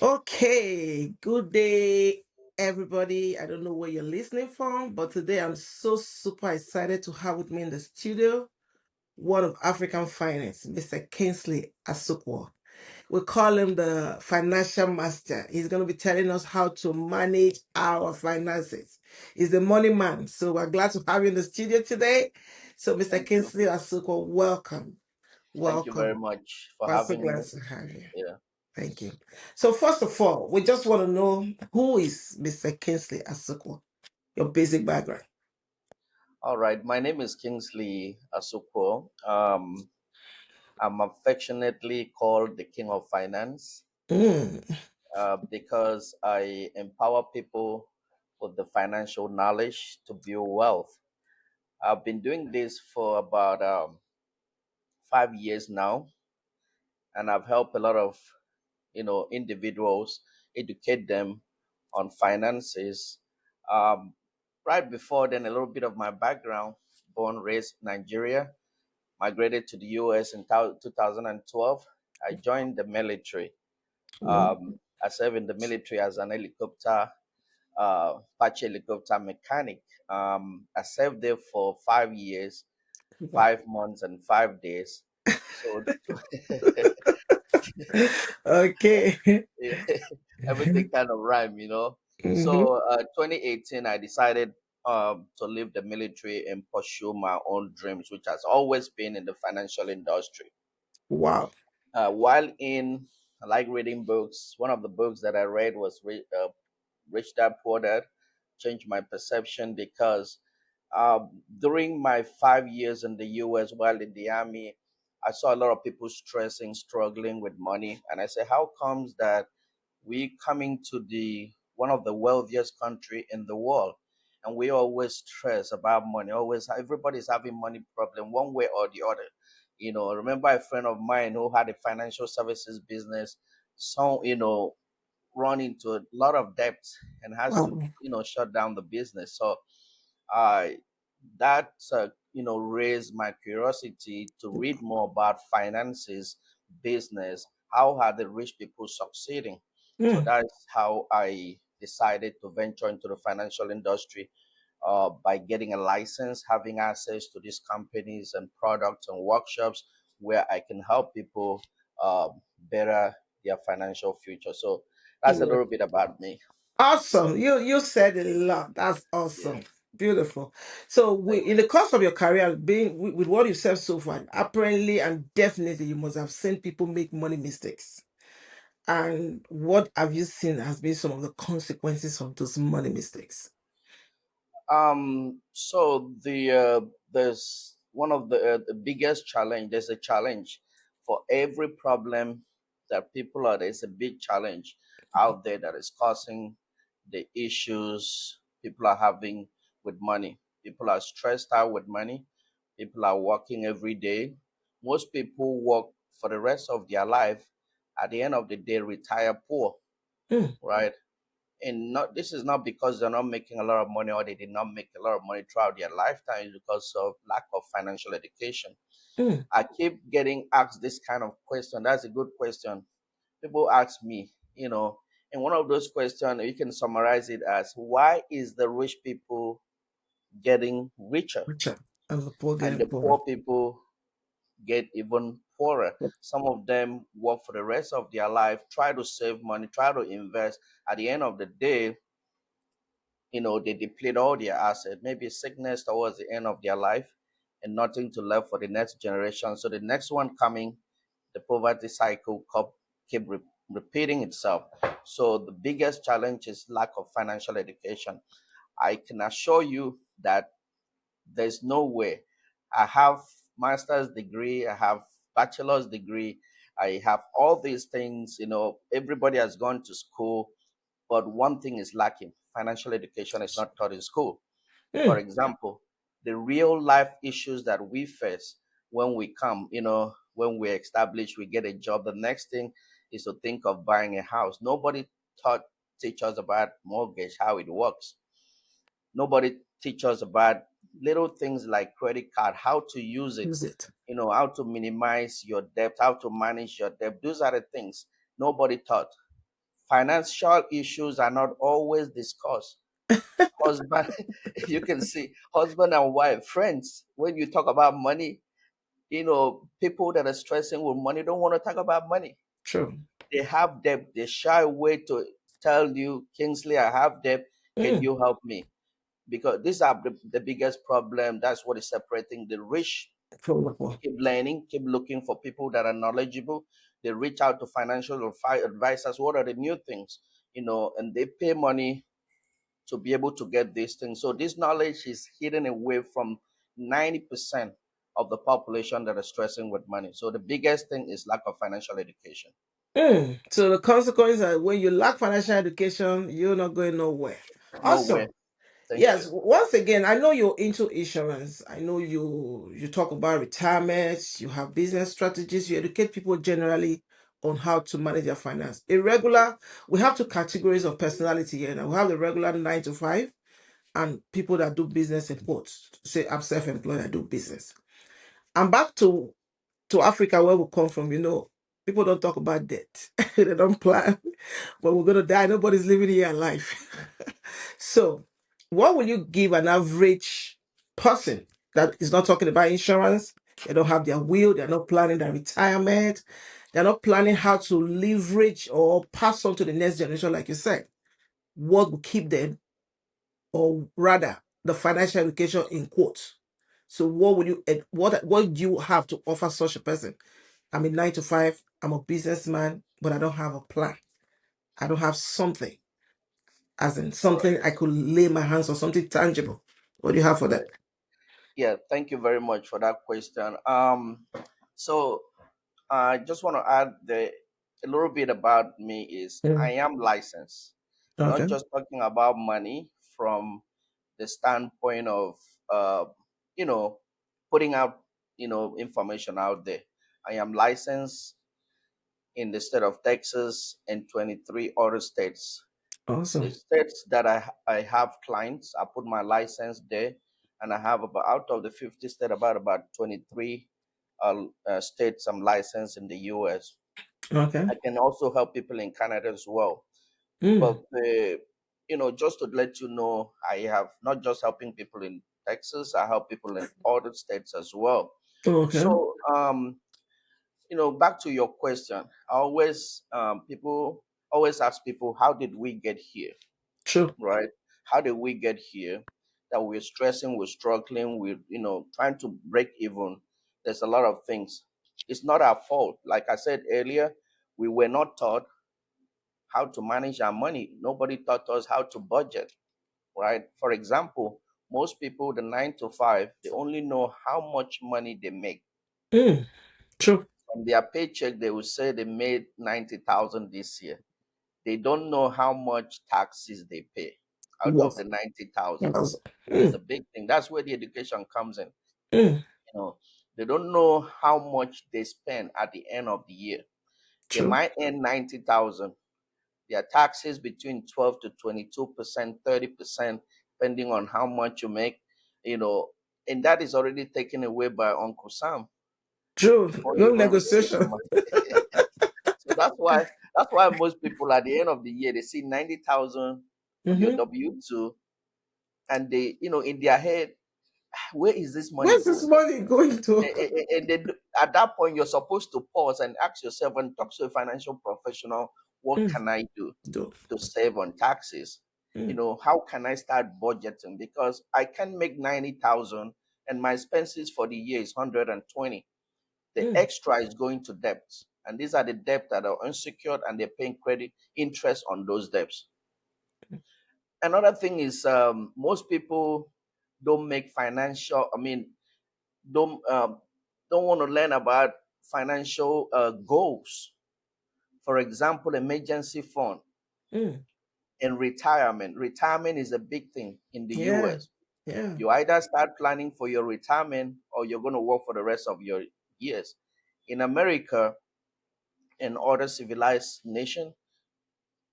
Okay, good day, everybody. I don't know where you're listening from, but today I'm so super excited to have with me in the studio one of African finance, Mr. Kingsley Asukwo. We call him the financial master. He's going to be telling us how to manage our finances. He's the money man. So we're glad to have you in the studio today. So, Mr. Thank you. Kingsley Asukwo, welcome. Thank you very Welcome. much for We're so having glad me. to have you. Yeah. Thank you. So first of all, we just want to know who is Mr. Kingsley Asukwo, your basic background. All right. My name is Kingsley Asukwo. I'm affectionately called the King of Finance Mm, because I empower people with the financial knowledge to build wealth. I've been doing this for about 5 years now, and I've helped a lot of individuals, educate them on finances. um, right before then, a little bit of my background: born, raised Nigeria, migrated to the US in 2012. I joined the military. wow. I served in the military as an helicopter Apache helicopter mechanic. I served there for 5 years, Wow. 5 months, and 5 days. So Okay. yeah, everything kind of rhyme. Mhm. So 2018, I decided to leave the military and pursue my own dreams, which has always been in the financial industry. Wow. While in, I like reading books. One of the books that I read was Rich Dad Poor Dad. Changed my perception because during my 5 years in the US while in the army, I saw a lot of people stressing, struggling with money, and I said, how comes that we coming to the one of the wealthiest country in the world, and we always stress about money? Always, everybody's having money problem one way or the other. I remember a friend of mine who had a financial services business. So run into a lot of debt and has to Wow. shut down the business. So I that raised my curiosity to read more about finances, business. How are the rich people succeeding? So Mm. that's how I decided to venture into the financial industry, by getting a license, having access to these companies and products and workshops where I can help people better their financial future. So that's a Yeah. little bit about me. Awesome. You said a lot. That's Yeah, awesome. Beautiful. So thank in the course of your career, being with what you've said so far, apparently and definitely you must have seen people make money mistakes. And what have you seen has been some of the consequences of those money mistakes? So there's one of the biggest challenge. There's a challenge for every problem that people are. There's a big challenge out there that is causing the issues people are having with money. People are stressed out with money. People are working every day. Most people work for the rest of their life. At the end of the day, retire poor, Mm, right? And not this is not because they're not making a lot of money or they did not make a lot of money throughout their lifetime. It's because of lack of financial education. mm, I keep getting asked this kind of question. That's a good question. People ask me, and one of those questions you can summarize it as, why is the rich people getting richer richer and the poor and getting the poorer. poor people get even poorer? Some of them work for the rest of their life, try to save money, try to invest. At the end of the day, they deplete all their assets, maybe sickness towards the end of their life, and nothing to left for the next generation. So the next one coming, the poverty cycle keep repeating itself. So the biggest challenge is lack of financial education. I can assure you that there's no way. I have master's degree, I have bachelor's degree, I have all these things. Everybody has gone to school, but one thing is lacking: financial education is not taught in school. For Mm, example, the real life issues that we face when we come, when we establish, we get a job, the next thing is to think of buying a house. Nobody taught teach us about mortgage, how it works. Nobody teach us about little things like credit card, how to use it, use it. how to minimize your debt, how to manage your debt. Those are the things nobody taught. Financial issues are not always discussed. Husband, you can see husband and wife, friends. When you talk about money, people that are stressing with money don't want to talk about money. True. They have debt. They shy away to tell you, Kingsley, I have debt. Can Mm. you help me? Because these are the biggest problem. That's what is separating the rich. True. Keep learning, keep looking for people that are knowledgeable. They reach out to financial advisors. What are the new things? And they pay money to be able to get these things. So this knowledge is hidden away from 90% of the population that are stressing with money. So the biggest thing is lack of financial education. Mm. So the consequence are when you lack financial education, you're not going nowhere. Nowhere. Awesome. Thank Yes, you. once again, I know you're into insurance. I know you talk about retirement, you have business strategies, you educate people generally on how to manage their finance. We have two categories of personality here. Now we have the regular 9 to 5 and people that do business in ports. Say I'm self-employed, I do business. I'm back to Africa where we come from, people don't talk about debt. They don't plan. But we're gonna die. Nobody's living here alive. So, what will you give an average person that is not talking about insurance? They don't have their will, they're not planning their retirement, they're not planning how to leverage or pass on to the next generation, like you said. What will keep them, or rather, the financial education in quotes? So, what do you have to offer such a person? I'm a 9 to 5, I'm a businessman, but I don't have a plan. I don't have something, as in Right. something I could lay my hands on, something tangible. What do you have for that? Right. Yeah. Thank you very much for that question. So I just want to add a little bit about me is I Mm. am licensed, not Okay. just talking about money from the standpoint of uh, you know putting out information out there. I am licensed in the state of Texas and 23 other states. The Awesome. states that I have clients, I put my license there, and I have about out of the 50 states, about 23 states I'm licensed in the U.S. Okay. I can also help people in Canada as well. Mm. But just to let you know, I have not just helping people in Texas, I help people in other states as well. Okay. So, back to your question, I always people always ask people, how did we get here, True. right? How did we get here? That we're stressing, we're struggling, we're trying to break even. There's a lot of things. It's not our fault. Like I said earlier, we were not taught how to manage our money. Nobody taught us how to budget, right? For example, most people, the 9 to 5, they only know how much money they make. Mm. True. From their paycheck, they will say they made 90,000 this year. They don't know how much taxes they pay out of What? the 90,000. Yes. That's the Mm. big thing. That's where the education comes in. Mm. You know, they don't know how much they spend at the end of the year. They True. might earn 90,000. Their taxes between 12 to 22%, 30%, depending on how much you make, you know, and that is already taken away by Uncle Sam True. before you No even receive the negotiation. money. So that's why most people at the end of the year they see 90,000 on your Mm-hmm. W-2, and they, in their head, where is this money Where's this going? money going to? And then at that point, you're supposed to pause and ask yourself and talk to a financial professional, what Mm. can I do Do. to save on taxes? Mm. How can I start budgeting? Because I can make 90,000 and my expenses for the year is 120. The Mm. extra is going to debts. And these are the debts that are unsecured and they're paying credit interest on those debts. Another thing is most people don't make financial, I mean, don't um, don't want to learn about financial goals. For example, emergency fund Mm. and retirement. Retirement is a big thing in the Yeah. US. Yeah. You either start planning for your retirement or you're going to work for the rest of your years. In America and other civilized nation,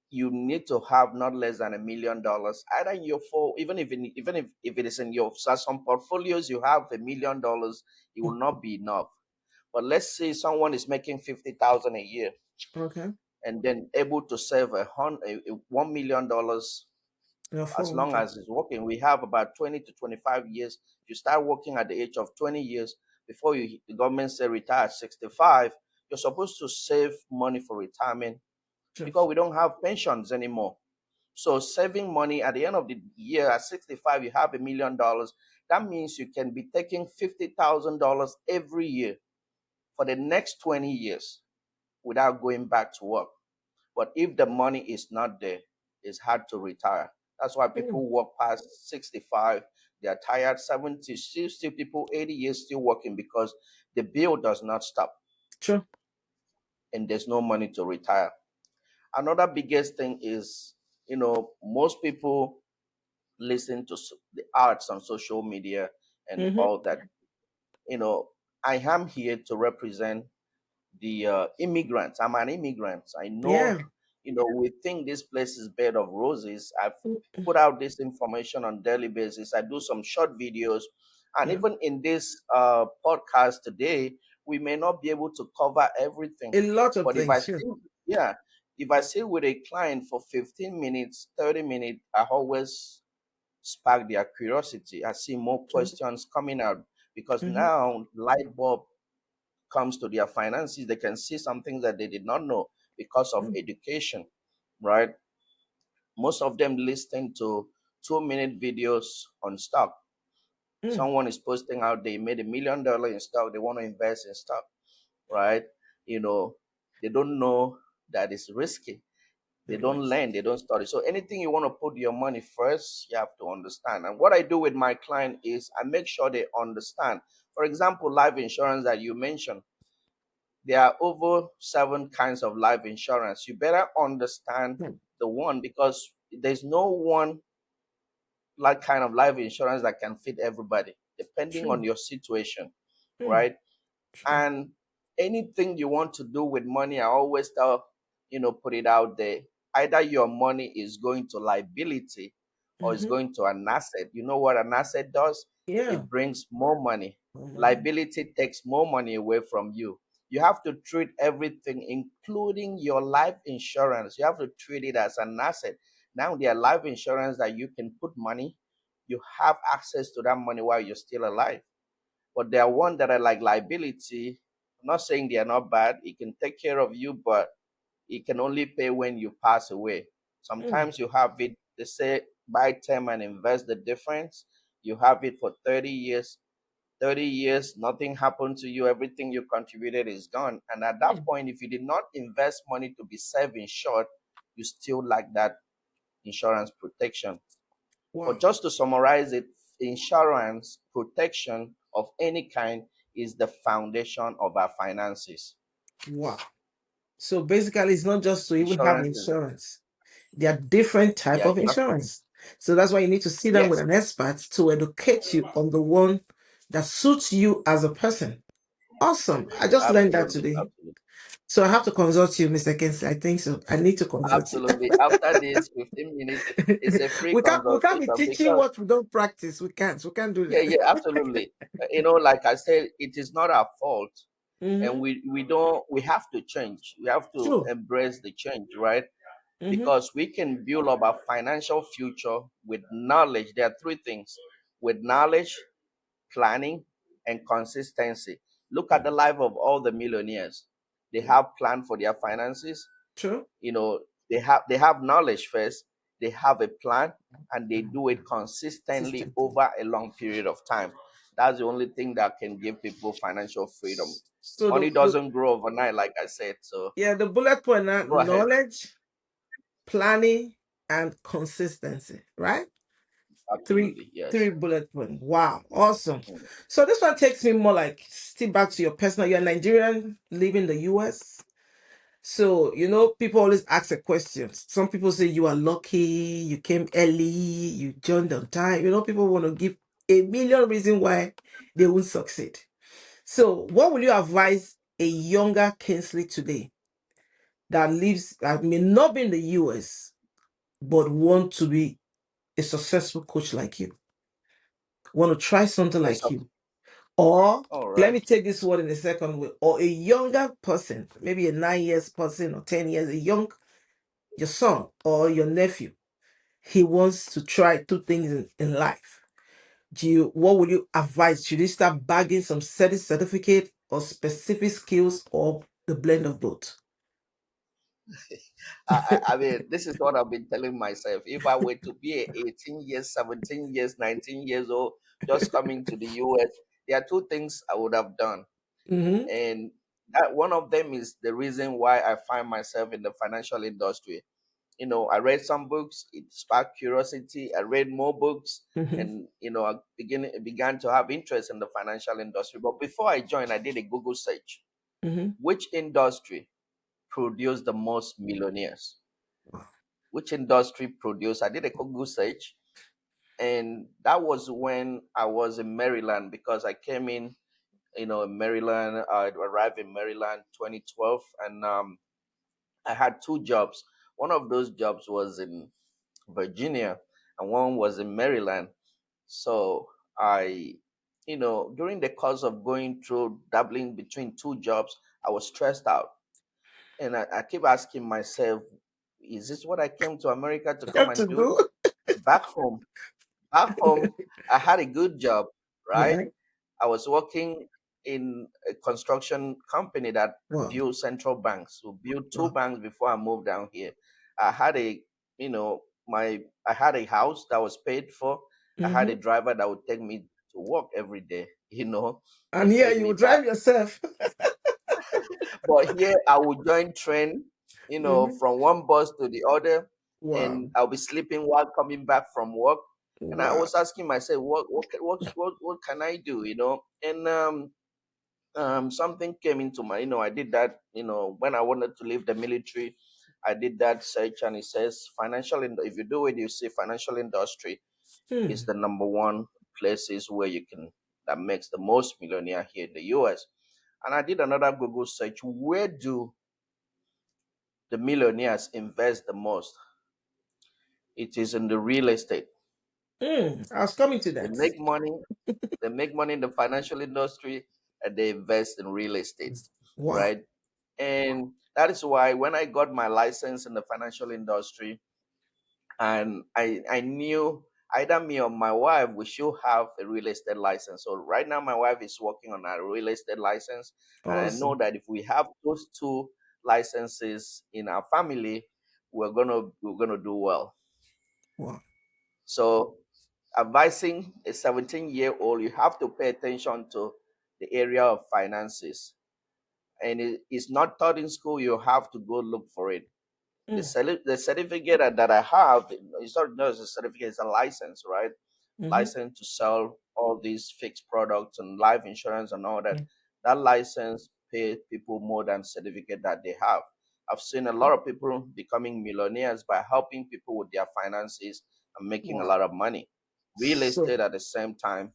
you need to have not less than $1 million either in your even if it is in your some portfolios you have $1 million, it Mm. will not be enough. But let's say someone is making 50,000 a year Okay. and then able to save $1 million Yeah, as long 400. as it's working. We have about 20 to 25 years. If you start working at the age of 20 years, before the government say retire at 65, you're supposed to save money for retirement Sure. because we don't have pensions anymore. So saving money at the end of the year at 65, you have $1 million. That means you can be taking $50,000 every year for the next 20 years without going back to work. But if the money is not there, it's hard to retire. That's why Mm, people work past 65. They are tired, 70, still people 80 years still working because the bill does not stop sure. and there's no money to retire. Another biggest thing is, most people listen to the arts on social media and Mm-hmm. all that. You know, I am here to represent the immigrants. I'm an immigrant. I know, Yeah. we think this place is bed of roses. I've Mm, put out this information on daily basis. I do some short videos, and yeah. even in this podcast today, we may not be able to cover everything. A lot of But if I things. Sure. sit, yeah, if I sit with a client for 15 minutes, 30 minutes, I always spark their curiosity. I see more Sure. questions coming out because Mm-hmm. now light bulb comes to their finances, they can see some things that they did not know because of Mm, education, right? Most of them listen to 2 minute videos on stock. mm, Someone is posting out they made $1 million in stock, they want to invest in stock, right? You know, they don't know that it's risky. They very don't nice. learn, they don't study. So anything you want to put your money first, you have to understand. And what I do with my client is I make sure they understand. For example, life insurance that you mentioned, there are over 7 kinds of life insurance. You better understand Mm, the one because there's no one like kind of life insurance that can fit everybody, depending on true. your situation, Mm, right? true. And anything you want to do with money, I always tell, put it out there. Either your money is going to liability or is Mm-hmm. going to an asset. You know what an asset does? Yeah. It brings more money. More money. Liability takes more money away from you. You have to treat everything, including your life insurance. You have to treat it as an asset. Now, there are life insurance that you can put money, you have access to that money while you're still alive. But there are one that are like liability. I'm not saying they are not bad. It can take care of you, but it can only pay when you pass away. Mm, Sometimes you have it, they say buy term and invest the difference. You have it for 30 years. 30 years, nothing happened to you. Everything you contributed is gone. And at that mm. point, if you did not invest money to be self-insured, you still lack that insurance protection. But Wow. just to summarize it, insurance protection of any kind is the foundation of our finances. Wow. So basically, it's not just to even have Insurance is, insurance. There are different type yeah, of you have to, insurance. So that's why you need to sit down with yes, an expert to educate you on the one that suits you as a person. Awesome. I just learned that absolutely, today. absolutely, So I have to consult you, Mr. Kingsley. I think so. I need to consult you. absolutely. After this 15 minutes, it's a free We can't be consultation teaching because, what we don't practice. We can't. We can't do yeah, that. yeah, absolutely. Like I said, it is not our fault. And Mm-hmm. we have to change. We have to True. embrace the change, right? Mm-hmm. Because we can build up our financial future with knowledge. There are three things: with knowledge, planning, and consistency. Look at the life of all the millionaires. They have plan for their finances. True. You know, they have knowledge first, they have a plan, and they do it consistently System. over a long period of time. That's the only thing that can give people financial freedom. So Money the doesn't grow overnight, like I said. So yeah, the bullet point now, go ahead. knowledge, planning, and consistency, right? Three Absolutely, three yes. bullet point. Wow, awesome. Mm. So this one takes me more like still back to your personal. You're Nigerian, live in the US. So people always ask a question. Some people say you are lucky, you came early, you joined on time. People want to give a million reasons why they won't succeed. So what will you advise a younger Kingsley today that may not be in the US but want to be a successful coach like you? Want to try something Yes, like you? Or All let right. me take this one in a second way. Or a younger person, maybe a 9 years person or 10 years, your son or your nephew, he wants to try two things in life. What would you advise? Should he start bagging some certificate or specific skills or the blend of both? I mean, this is what I've been telling myself. If I were to be a 18 years, 17 years, 19 years old, just coming to the US, there are two things I would have done. Mm-hmm. And that one of them is the reason why I find myself in the financial industry. I read some books, it sparked curiosity. I read more books, Mm-hmm. and I began to have interest in the financial industry. But before I joined, I did a Google search. Mm-hmm. Which industry produced the most millionaires? Wow. Which industry produced? I did a Google search, and that was when I was in Maryland, because I came in Maryland. I arrived in Maryland 2012, and I had two jobs. One of those jobs was in Virginia, and one was in Maryland. So during the course of going through dabbling between two jobs, I was stressed out. And I keep asking myself, is this what I came to America to come Have to and do? do. Back home, back home, I had a good job, right? Yeah. I was working in a construction company that Wow. built central banks. We built two Wow. banks before I moved down here. I had I had a house that was paid for. I had a Mm-hmm. driver that would take me to work every day. And And here take you me will back. drive yourself. But here I would join train, Mm-hmm. from one bus to the other, Wow. and I'll be sleeping while coming back from work. And I Wow. was asking myself, what can I do? And something came into my, I did that, when I wanted to leave the military. I did that search, and it says if you do it, you see financial industry is Hmm. the number one places where you can, that makes the most millionaire here in the US. And I did another Google search. Where do the millionaires invest the most? It is in the real estate. I was coming to They that. make money. They make money in the financial industry, and they invest in real estate, Wow. right? And that is why when I got my license in the financial industry, and I knew either me or my wife, we should have a real estate license. So right now, my wife is working on a real estate license, and I know Awesome. that if we have those two licenses in our family, we're gonna do well. Wow. So, advising a 17-year-old, you have to pay attention to the area of finances, and it's not taught in school. You have to go look for it. Mm. The certificate that I have, it's not just a certificate, it's a license, right? Mm-hmm. License to sell all these fixed products and life insurance and all that. Mm. That license pay people more than certificate that they have. I've seen a lot of people becoming millionaires by helping people with their finances and making a Wow. lot of money. Real So estate at the same time,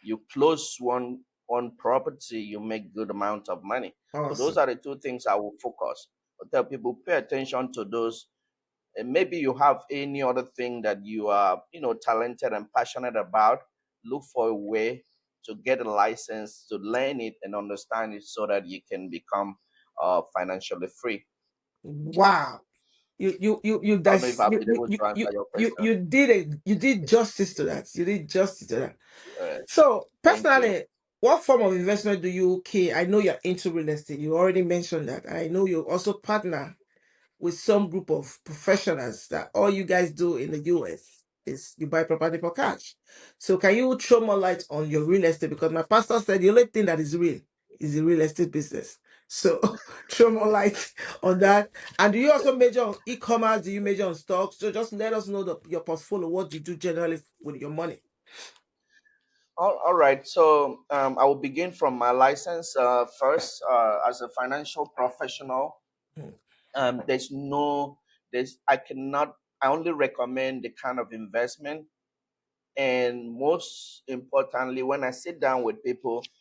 you close one property, you make good amount of money. So those awesome. are the two things I will focus. I tell people, pay attention to those. And maybe you have any other thing that you are, talented and passionate about. Look for a way to get a license, to learn it and understand it, so that you can become financially free. Wow. You I don't know if that's I've been able to answer your question. you did justice to that. You did justice to that. Uh, So Thank you. personally, what form of investment do you care? I know you're into real estate. You already mentioned that. I know you also partner with some group of professionals that all you guys do in the US is you buy property for cash. So can you throw more light on your real estate? Because my pastor said the only thing that is real is the real estate business. So throw more light on that. And do you also major on e-commerce? Do you major on stocks? So just let us know your portfolio, what you do generally with your money. All right. So I will begin from my license first. As a financial professional, Mm. there's no, there's I cannot. I only recommend the kind of investment, and most importantly, when I sit down with people,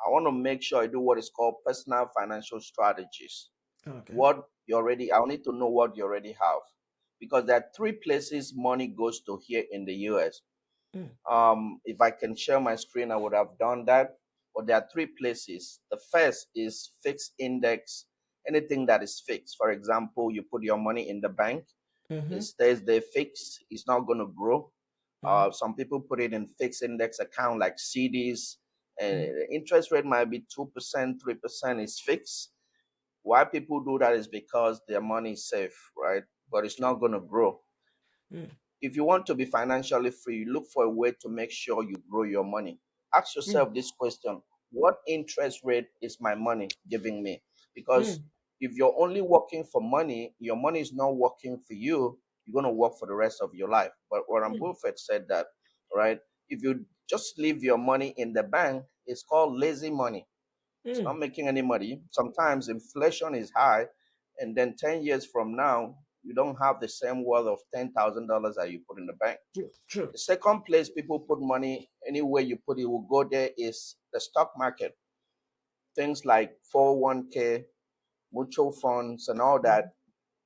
I want to make sure I do what is called personal financial strategies. Okay. What you already, I need to know what you already have, because there are three places money goes to here in the US. Mm. If I can share my screen, I would have done that. But there are three places. The first is fixed index, anything that is fixed. For example, you put your money in the bank, it Mm-hmm. stays there fixed, it's not going to grow. Mm-hmm. Some people put it in fixed index account like CDs, and Mm-hmm. the interest rate might be 2%, 3% is fixed. Why people do that is because their money is safe, right? But it's not going to grow. Mm-hmm. If you want to be financially free, you look for a way to make sure you grow your money. Ask yourself this question: what interest rate is my money giving me? Because Mm-hmm. if you're only working for money, your money is not working for you, you're going to work for the rest of your life. But Warren Buffett said that, right? If you just leave your money in the bank, it's called lazy money. It's Mm-hmm. not making any money. Sometimes inflation is high, and then 10 years from now, you don't have the same worth of $10,000 that you put in the bank. True. True. The second place people put money, anywhere you put it will go there, is the stock market. Things like 401k, mutual funds, and all that.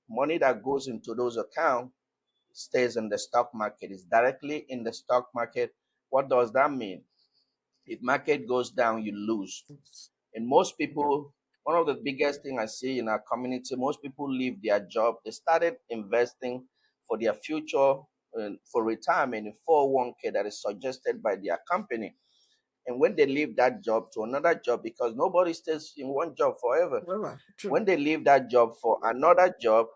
Money that goes into those accounts stays in the stock market, is directly in the stock market. What does that mean? If market goes down, you lose. And most Yeah. people, one of the biggest thing I see in our community, most people leave their job. They started investing for their future, for retirement in 401k that is suggested by their company. And when they leave that job to another job, because nobody stays in one job forever, Well, true. when they leave that job for another job,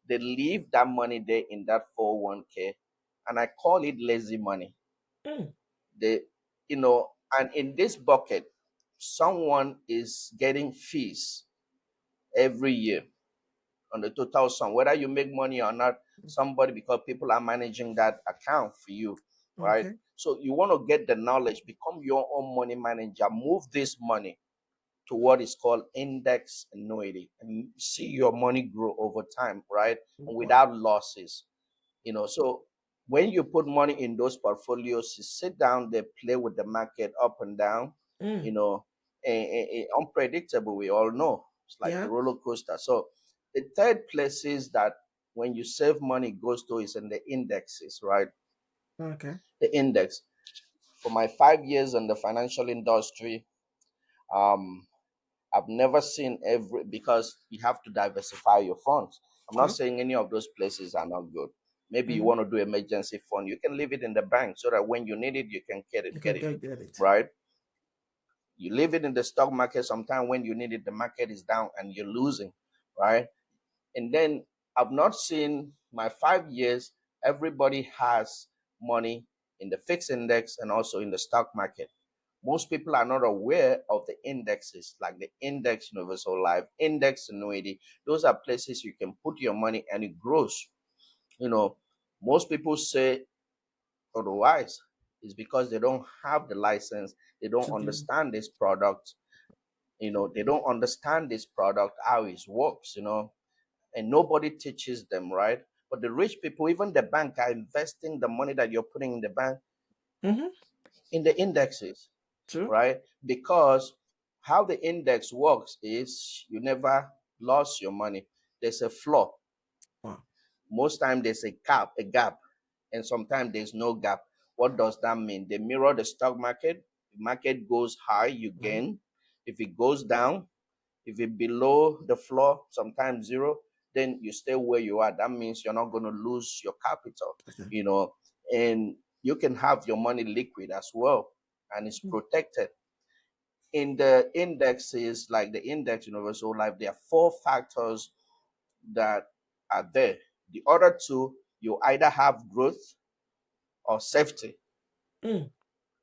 they leave that money there in that 401k. And I call it lazy money. Mm. They, and in this bucket, someone is getting fees every year on the total sum, whether you make money or not. Somebody, because people are managing that account for you, right? Okay. So you want to get the knowledge, become your own money manager, move this money to what is called index annuity, and see your money grow over time, right? And Wow. without losses. So when you put money in those portfolios, you sit down, they play with the market up and down, you Mm. know unpredictable, we all know, it's like a Yeah. roller coaster. So the third places that when you save money goes to is in the indexes, right? Okay. The index. For my 5 years in the financial industry, um I've never seen every, because you have to diversify your funds. I'm not Sure. saying any of those places are not good. Maybe you Mm-hmm. want to do emergency fund. You can leave it in the bank so that when you need it, you can get You it, can get it. right? You leave it in the stock market. Sometime when you need it, the market is down and you're losing, right? And then I've not seen my 5 years. Everybody has money in the fixed index and also in the stock market. Most people are not aware of the indexes, like the index universal life, index annuity. Those are places you can put your money and it grows. You know, most people say otherwise. It's because they don't have the license, they don't To do. understand this product, they don't understand this product, how it works, and nobody teaches them, right? But the rich people, even the bank, are investing the money that you're putting in the bank Mm-hmm. in the indexes, True. right? Because how the index works is you never lost your money. There's a flaw. Wow. Most time there's a gap, and sometimes there's no gap. What does that mean? They mirror the stock market. If market goes high, you Mm-hmm. gain. If it goes down, if it below the floor, sometimes zero, then you stay where you are. That means you're not going to lose your capital, Okay. you know, and you can have your money liquid as well, and it's protected. In the indexes, like the index universal life, there are four factors that are there. The other two, you either have growth or safety, Mm.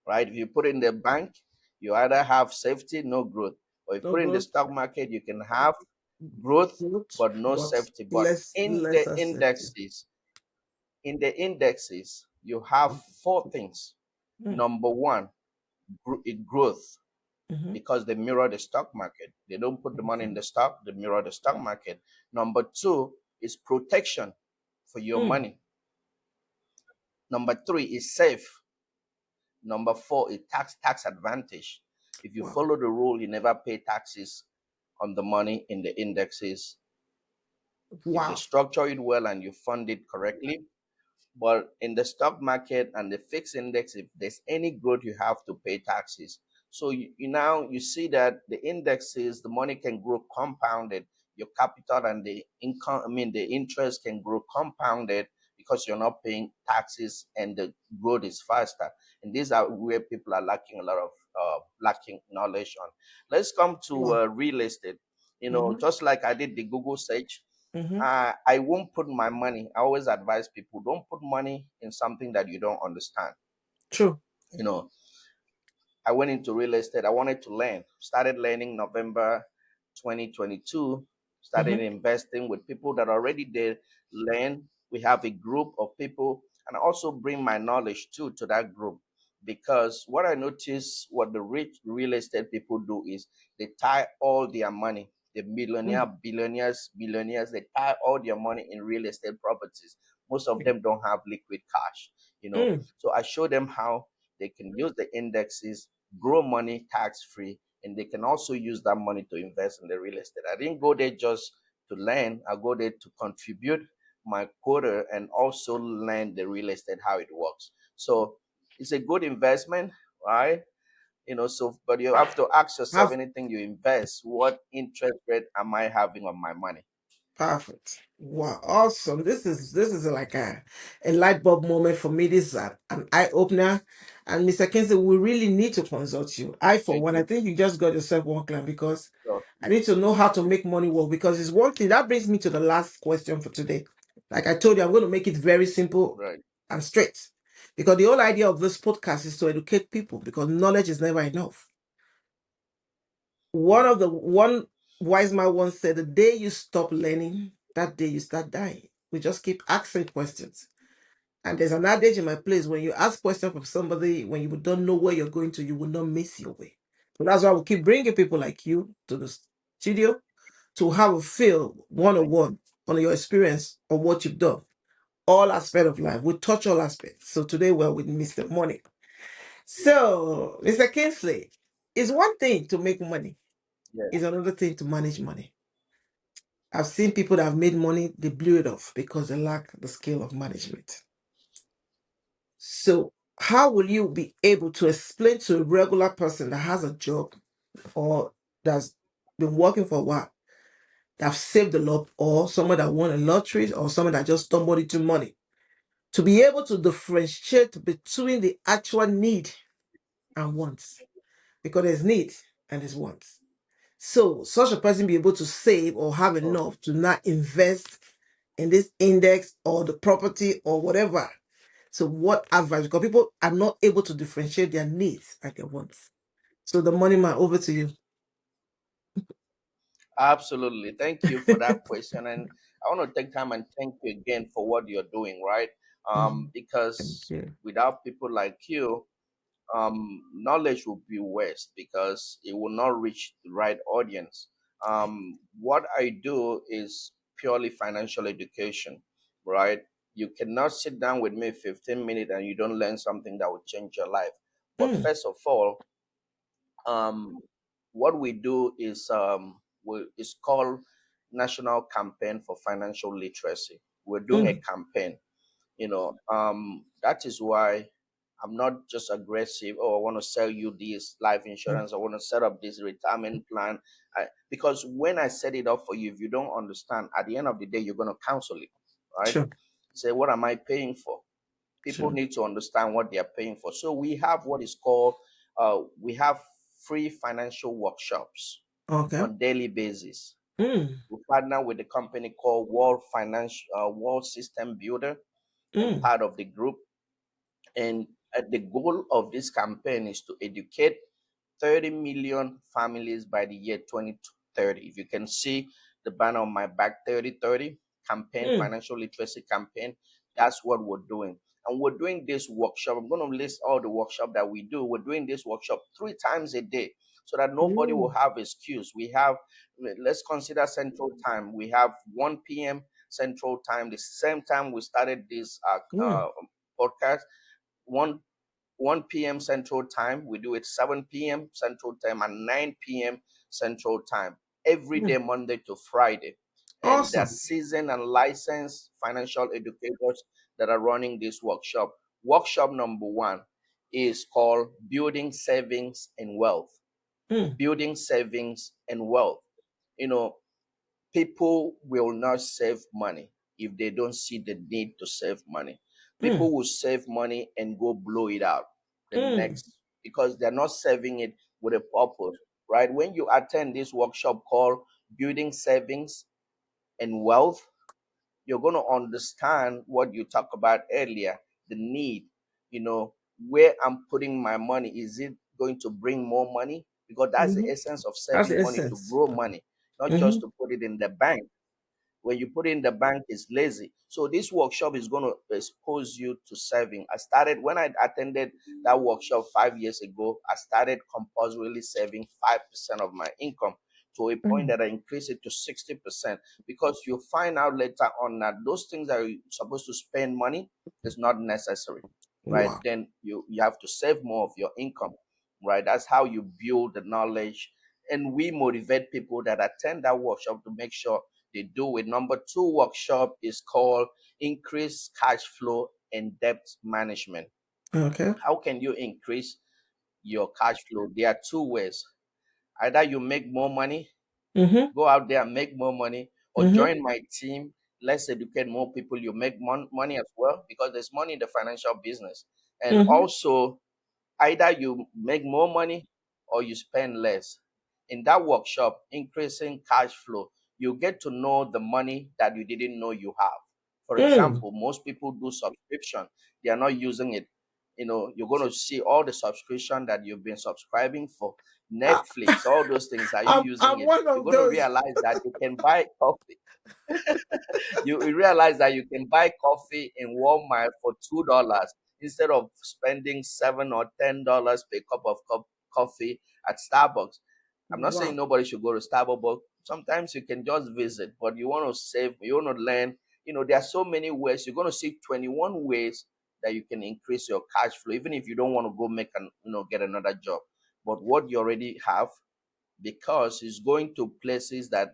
right? If you put in the bank, you either have safety, no growth. Or if you No put in the growth. stock market, you can have growth Growth, but no but safety. But in the lesser safety. indexes, you have four things. Mm. Number one, growth, Mm-hmm. because they mirror the stock market. They don't put the money in Okay. the stock, they mirror the stock market. Number two is protection for your Mm. money. Number three is safe. Number four is tax advantage. If you Wow. follow the rule, you never pay taxes on the money in the indexes. If you Wow. structure it well and you fund it correctly. But in the stock market and the fixed index, if there's any growth, you have to pay taxes. So you now you see that the indexes, the money can grow compounded. Your capital and the income, I mean the interest can grow compounded because you're not paying taxes and the growth is faster. And these are where people are lacking a lot of lacking knowledge on. Let's come to Wow. real estate. Mm-hmm. Just like I did the Google search, Mm-hmm. I won't put my money. I always advise people, don't put money in something that you don't understand. True. You know, I went into real estate. I wanted to learn. Started learning November 2022. Started Mm-hmm. investing with people that already did learn. We have a group of people, and I also bring my knowledge too to that group. Because what I notice, what the rich real estate people do is they tie all their money. The millionaire, billionaires, they tie all their money in real estate properties. Most of them don't have liquid cash, Mm-hmm. So I show them how they can use the indexes, grow money tax free, and they can also use that money to invest in the real estate. I didn't go there just to learn, I go there to contribute my quota and also learn the real estate how it works. So it's a good investment, right? So but you have to ask yourself, Have anything you invest, what interest rate am I having on my money? perfect. Wow, awesome. This is like a light bulb moment for me. This is an eye opener. And Mr. Kingsley, we really need to consult you. I, for Thank one, I you. think you just got yourself one client because So, I need to know how to make money work because it's one thing that brings me to the last question for today. Like I told you, I'm going to make it very simple right. and straight because the whole idea of this podcast is to educate people because knowledge is never enough. Hmm. One wise man once said, "The day you stop learning, that day you start dying." We just keep asking questions. And there's an adage in my place: when you ask questions from somebody, when you don't know where you're going to, you will not miss your way. So that's why we keep bringing people like you to the studio to have a feel one on Thank you. one on your experience of what you've done. All aspect of life. We touch all aspects. So today we're with Mr. Money. So, Mr. Kingsley, it's one thing to make money, Yeah. it's another thing to manage money. I've seen people that have made money, they blew it off because they lack the skill of management. So, how will you be able to explain to a regular person that has a job or that's been working for a while, that have saved a lot, or someone that won a lottery, or someone that just stumbled into money, to be able to differentiate between the actual need and wants? Because there's need and there's wants. So, such a person be able to save or have Oh, enough to not invest in this index or the property or whatever. So what advice? Because people are not able to differentiate their needs and their wants. So the money man, over to you. absolutely. Thank you for that question. And I want to take time and thank you again for what you're doing, right? Mhm. Thank Because you. without people like you, knowledge will be waste because it will not reach the right audience. What I do is purely financial education, right? You cannot sit down with me 15 minutes and you don't learn something that will change your life. But Mm, first of all, um, what we do is it's called National Campaign for Financial Literacy. We're doing a mm, campaign. That is why I'm not just aggressive. Oh, I want to sell you this life mm. insurance. I want to set up this retirement plan. Because when I set it up for you, if you don't understand, at the end of the day, you're going to counsel it, right? Sure, Say, what am I paying for? People sure. need to understand what they are paying for. So we have what is called we have free financial workshops Okay. on daily basis. Mm, We partner with a company called World System Builder. I'm mm, part of the group, and the goal of this campaign is to educate 30 million families by the year 2030. If you can see the banner on my back, 3030 campaign, mm, financial literacy campaign, that's what we're doing. And we're doing this workshop. I'm going to list all the workshop that we do. We're doing this workshop 3 times a day so that nobody will mm, have excuse. We have, let's consider Central Time. We have 1 p.m. Central Time, the same time we started this mm, podcast. 1 1 p.m. Central Time. We do it 7 p.m. Central Time and 9 p.m. Central Time every day, mm. Monday to Friday. And there are Awesome. seasoned and licensed financial educators that are running this workshop. Workshop number one is called building savings and wealth. Mm, Building savings and wealth. You know, people will not save money if they don't see the need to save money. mm, People will save money and go blow it out the mm, next because they're not saving it with a purpose, right? When you attend this workshop called Building Savings and Wealth, you're going to understand what you talked about earlier, the need, you know, where I'm putting my money. Is it going to bring more money? Because that's the hmm. essence of That's the saving money, to essence. grow money, not Mm-hmm. just to put it in the bank. When you put it in the bank, is lazy. So this workshop is going to expose you to saving. I started when I attended that workshop 5 years ago. I started compulsorily saving 5% of my income to a point Mm. that I increased it to 60%, because you find out later on that those things that you're supposed to spend money is not necessary, right? Wow. Then you have to save more of your income, right? That's how you build the knowledge. And we motivate people that attend that workshop to make sure they do it. Number two workshop is called Increase Cash Flow and Debt Management. Okay. How can you increase your cash flow? There are two ways. Either you make more money, Mm-hmm. go out there and make more money, or Mm-hmm. join my team. Let's educate more people. You make money as well, because there's money in the financial business. And Mm-hmm. also, either you make more money or you spend less. In that workshop, increasing cash flow, you get to know the money that you didn't know you have. For Mm. example, most people do subscription, they are not using it. You're going to see all the subscription that you've been subscribing for, I, Netflix, all those things. Are you using I'm it? one You're of going to those. realize that you can buy coffee. You realize that you can buy coffee in Walmart for $2 instead of spending $7 or $10 per cup of coffee at Starbucks. I'm not saying Wow. nobody should go to Starbucks, but sometimes you can just visit. But you want to save, you want to learn. There are so many ways. You're going to see 21 ways that you can increase your cash flow, even if you don't want to go make get another job. But what you already have, because it's going to places that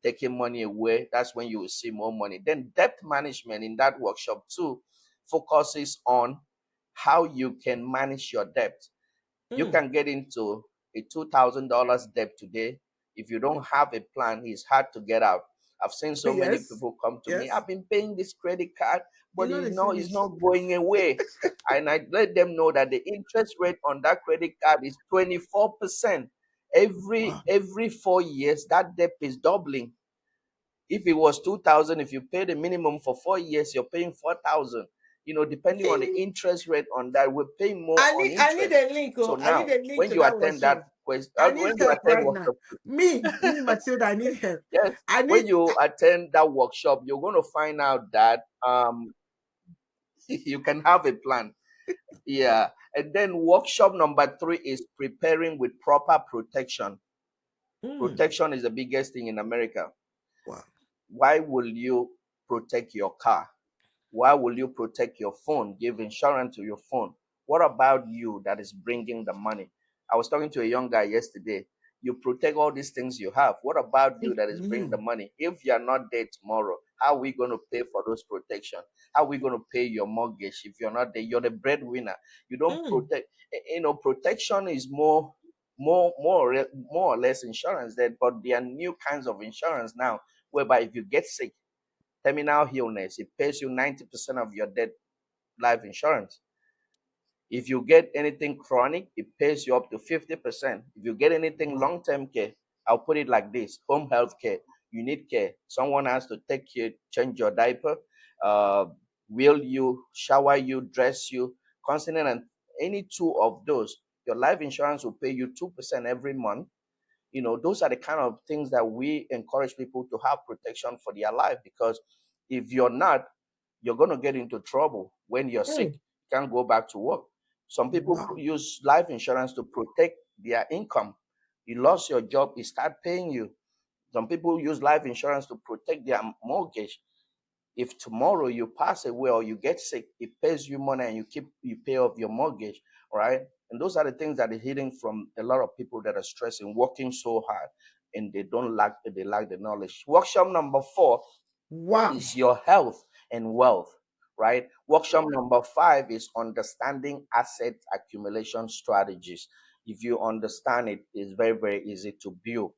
taking money away, that's when you will see more money. Then debt management in that workshop too focuses on how you can manage your debt. You Mm. can get into a $2,000 debt today. If you don't have a plan, it's hard to get out. I've seen so many Yes. people come to me. Yes. I've been paying this credit card, You but know it's they not, it's finish. not going away. And I let them know that the interest rate on that credit card is 24%. Every Wow. every 4 years, that debt is doubling. If it was 2,000, if you pay the minimum for 4 years, you're paying 4,000. Depending on the interest rate on that, we're paying more on I need interest. a link. So Oh, I need now, a link when to you that attend that workshop. quest, I when need you help attend right now. workshop, Me, Matilda, I need help. yes, I when need. you attend that workshop, you're going to find out that you can have a plan. Yeah. And then workshop number three is preparing with proper protection. Mm. Protection is the biggest thing in America. Wow. Why will you protect your car? Why will you protect your phone? Give insurance to your phone. What about you that is bringing the money? I was talking to a young guy yesterday. You protect all these things you have. What about you that is bringing the You. money? If you are not there tomorrow, how are we going to pay for those protection? How are we going to pay your mortgage if you're not there? You're the breadwinner. You don't Mm. protect. Protection is more or less insurance there, but there are new kinds of insurance now, whereby if you get sick, terminal illness, it pays you 90% of your debt life insurance. If you get anything chronic, it pays you up to 50%. If you get anything Wow. long term care, I'll put it like this: home health care, you need care. Someone has to take you, change your diaper, uh, wheel you, shower you, dress you, constant, and any two of those, your life insurance will pay you 2% every month. Those are the kind of things that we encourage people to have protection for their life, because if you're not, you're going to get into trouble when you're sick. Mm. You can't go back to work. Some people Wow. use life insurance to protect their income. You lost your job, it start paying you. Some people use life insurance to protect their mortgage. If tomorrow you pass away or you get sick, it pays you money and you pay off your mortgage, right? And those are the things that are hidden from a lot of people that are stressing, working so hard, and they lack the knowledge. Workshop number four Wow. is your health and wealth. right? Workshop number 5 is understanding asset accumulation strategies. If you understand it, it's very, very easy to build.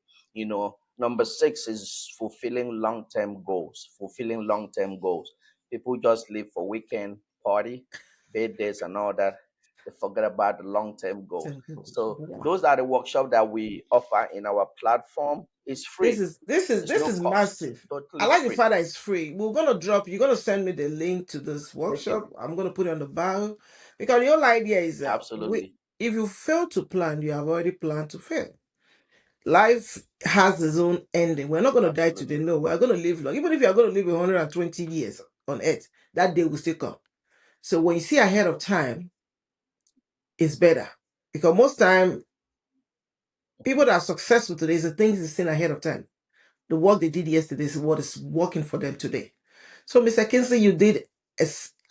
Number 6 is fulfilling long-term goals. Fulfilling long-term goals. People just live for weekend party, birthdays, and all that. They forget about the long-term goals. So those are the workshops that we offer in our platform. It's This free. is this is It's this no is cost. massive. I Totally like the free. fact that it's free. We're gonna drop. You're gonna send me the link to this Thank you. workshop. I'm gonna put it on the bio because the whole idea is that Absolutely. if you fail to plan, you have already planned to fail. Life has its own ending. We're not gonna die today. Absolutely. No, we're gonna live long. Even if you're gonna live 120 years on Earth, that day will still come. So when you see ahead of time, it's better because most time people that are successful today is the things they seen ahead of time. The work they did yesterday is what is working for them today. So, Mr. Kingsley, you did.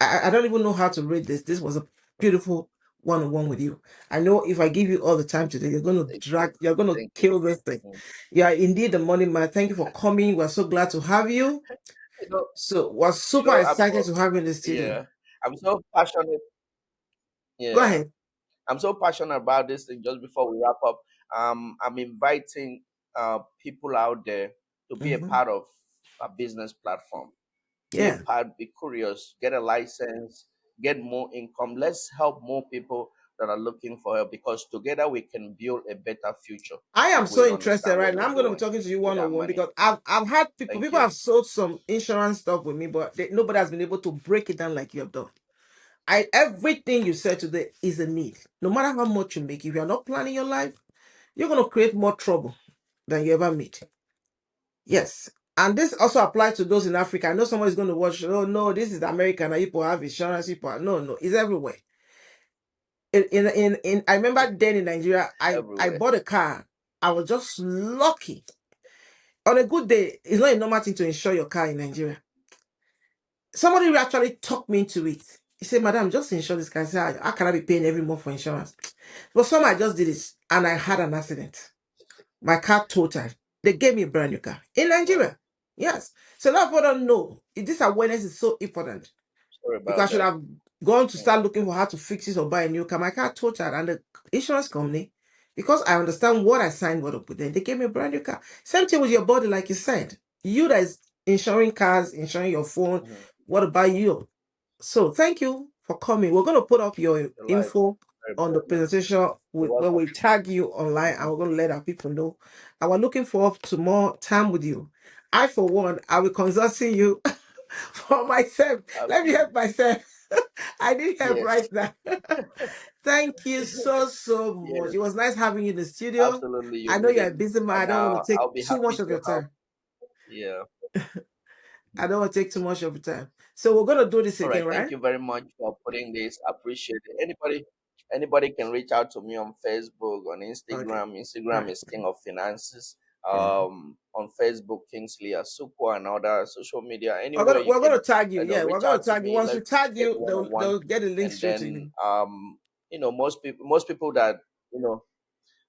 I don't even know how to read this. This was a beautiful one-on-one with you. I know if I give you all the time today, you're going to Thank you. drag, you're going to Thank you. kill this thing. Mm. You are indeed the money man. Thank you for coming. We're so glad to have you. You know, So, we're super I'm excited so to have you in the studio. yeah. I'm so passionate. Go Yeah. ahead. I'm so passionate about this thing. Just before we wrap up, I'm inviting people out there to be a Mhm. part of a business platform. Be a Yeah, part, be curious, get a license, get more income. Let's help more people that are looking for help because together we can build a better future I am if so we interested understand right what now. we're I'm going to be doing talking to you with one our on one money. because I've had people, Thank people you. have sold some insurance stuff with me, but nobody has been able to break it down like you have done. Everything you said today is a need. No matter how much you make, if you're not planning your life, you're gonna create more trouble than you ever made. Yes. And this also applies to those in Africa. I know someone is going to watch, oh no, this is American. People have insurance, people no, no, it's everywhere. I remember then in Nigeria, I Everywhere. bought a car. I was just lucky. On a good day, it's not a normal thing to insure your car in Nigeria. Somebody actually talked me into it. He said, Madam, just insure this car. I said, how can I be paying every month for insurance? But some I just did it and I had an accident. My car totaled. They gave me a brand new car in Wow. Nigeria. Yes. So now people don't know. This awareness is so important Sorry because I about should that. have gone to Mm. start looking for how to fix it or buy a new car. My car totaled and the insurance company, because I understand what I signed what up with them, they gave me a brand new car. Same thing with your body, like you said. You that is insuring cars, insuring your phone. Mhm. What about you? So thank you for coming. We're going to put up your Your life. info Very, on the very much. presentation You're where welcome. we tag you online and Mhm. we're going to let our people know. And we're looking forward to more time with you. I, for one, I will consulting you for myself. Let me help Absolutely. myself. I need help Yes. right now. Thank you so much. Yes. It was nice having you in the studio. Absolutely. You I know need you're it. a busy man. I And don't want to take I'll be too happy much of to your help. time. Yeah. I don't want to take too much of your time. So we're going to do this All again, right. Thank right? you very much for putting this. Appreciate it. Anybody can reach out to me on Facebook, on Okay. Instagram. All Instagram right. is King of Finances. Yeah. On Facebook, Kingsley Asukwo and other social media. We're Anywhere gonna you we're gonna can, tag you. Yeah, we're reach gonna out to tag you. me. Once we Let's tag get you, one on one. they'll get a link And straight to then, you.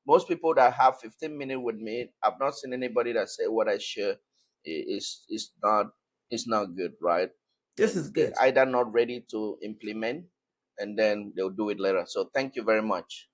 most people that have 15 minutes with me, I've not seen anybody that say what I share is not good, right? This is And they're good. either not ready to implement, and then they'll do it later. So thank you very much.